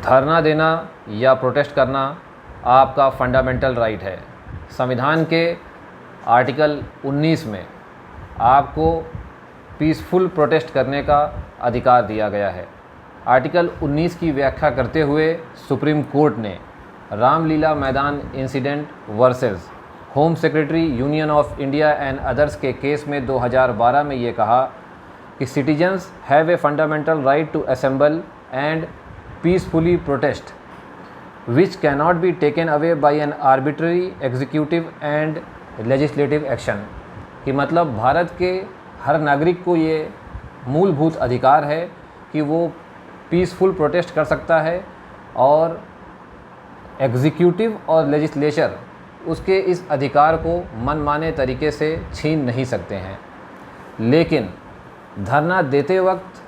धरना देना या प्रोटेस्ट करना आपका फंडामेंटल राइट है। संविधान के आर्टिकल 19 में आपको पीसफुल प्रोटेस्ट करने का अधिकार दिया गया है। आर्टिकल 19 की व्याख्या करते हुए सुप्रीम कोर्ट ने Ramlila Maidan incident versus home secretary union of India and others के केस में 2012 में ये कहा कि citizens have a fundamental right to assemble and peacefully protest which cannot be taken away by an arbitrary executive and legislative action. कि मतलब भारत के हर नागरिक को ये मूलभूत अधिकार है कि वो पीसफुल प्रोटेस्ट कर सकता है और एग्जीक्यूटिव और लेजिस्लेचर उसके इस अधिकार को मनमाने तरीके से छीन नहीं सकते हैं। लेकिन धरना देते वक्त,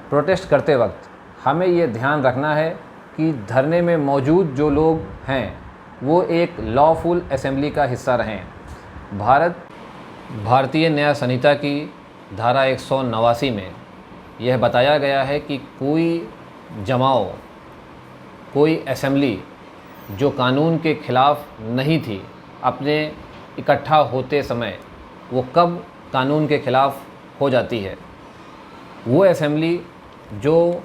प्रोटेस्ट करते वक्त हमें ये ध्यान रखना है कि धरने में मौजूद जो लोग हैं वो एक लॉफुल असेंबली का हिस्सा रहें। भारतीय न्याय संहिता की धारा 189 में यह बताया गया है कि कोई जमाव, कोई असेंबली जो कानून के ख़िलाफ़ नहीं थी, अपने इकट्ठा होते समय वो कब कानून के ख़िलाफ़ हो जाती है। वो असेंबली जो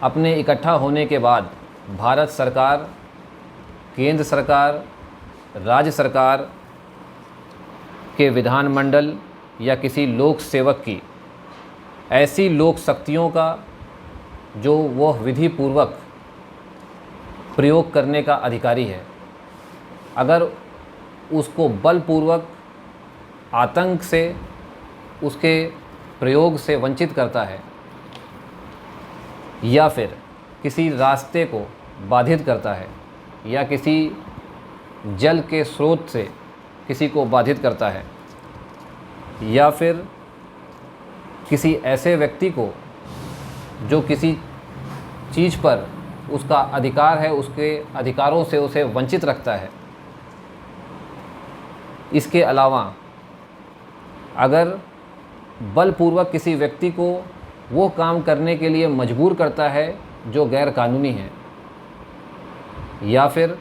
अपने इकट्ठा होने के बाद भारत सरकार, केंद्र सरकार, राज्य सरकार के विधानमंडल या किसी लोक सेवक की ऐसी लोक शक्तियों का जो वह विधि पूर्वक प्रयोग करने का अधिकारी है, अगर उसको बलपूर्वक आतंक से, उसके प्रयोग से वंचित करता है या फिर किसी रास्ते को बाधित करता है या किसी जल के स्रोत से किसी को बाधित करता है या फिर किसी ऐसे व्यक्ति को जो किसी चीज़ पर उसका अधिकार है, उसके अधिकारों से उसे वंचित रखता है। इसके अलावा अगर बलपूर्वक किसी व्यक्ति को वो काम करने के लिए मजबूर करता है जो गैर कानूनी है, या फिर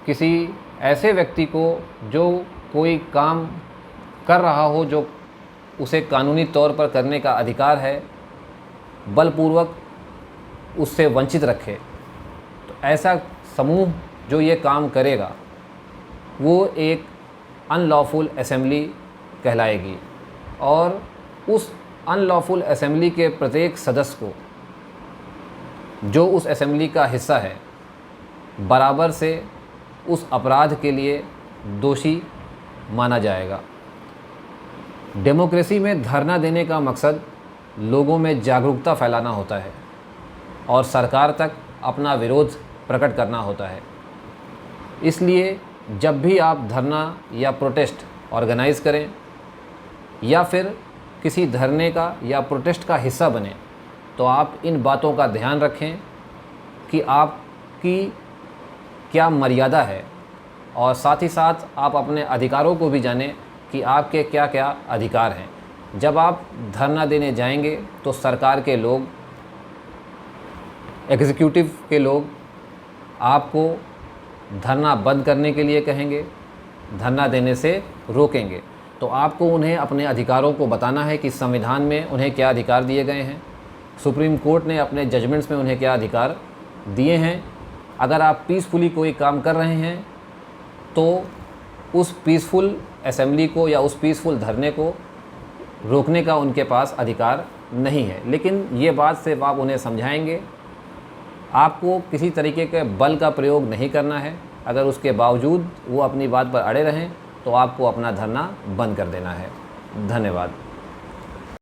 किसी ऐसे व्यक्ति को जो कोई काम कर रहा हो जो उसे कानूनी तौर पर करने का अधिकार है, बलपूर्वक उससे वंचित रखे, तो ऐसा समूह जो ये काम करेगा वो एक अनलॉफुल असेंबली कहलाएगी। और उस अनलॉफुल असेंबली के प्रत्येक सदस्य को जो उस असेंबली का हिस्सा है बराबर से उस अपराध के लिए दोषी माना जाएगा। डेमोक्रेसी में धरना देने का मकसद लोगों में जागरूकता फैलाना होता है और सरकार तक अपना विरोध प्रकट करना होता है। इसलिए जब भी आप धरना या प्रोटेस्ट ऑर्गेनाइज़ करें या फिर किसी धरने का या प्रोटेस्ट का हिस्सा बने, तो आप इन बातों का ध्यान रखें कि आपकी क्या मर्यादा है और साथ ही साथ आप अपने अधिकारों को भी जानें कि आपके क्या क्या अधिकार हैं। जब आप धरना देने जाएंगे तो सरकार के लोग, एग्जीक्यूटिव के लोग आपको धरना बंद करने के लिए कहेंगे, धरना देने से रोकेंगे। तो आपको उन्हें अपने अधिकारों को बताना है कि संविधान में उन्हें क्या अधिकार दिए गए हैं, सुप्रीम कोर्ट ने अपने जजमेंट्स में उन्हें क्या अधिकार दिए हैं। अगर आप पीसफुली कोई काम कर रहे हैं तो उस पीसफुल असेंबली को या उस पीसफुल धरने को रोकने का उनके पास अधिकार नहीं है। लेकिन ये बात सिर्फ आप उन्हें समझाएंगे, आपको किसी तरीके के बल का प्रयोग नहीं करना है। अगर उसके बावजूद वो अपनी बात पर अड़े रहें तो आपको अपना धरना बंद कर देना है। धन्यवाद।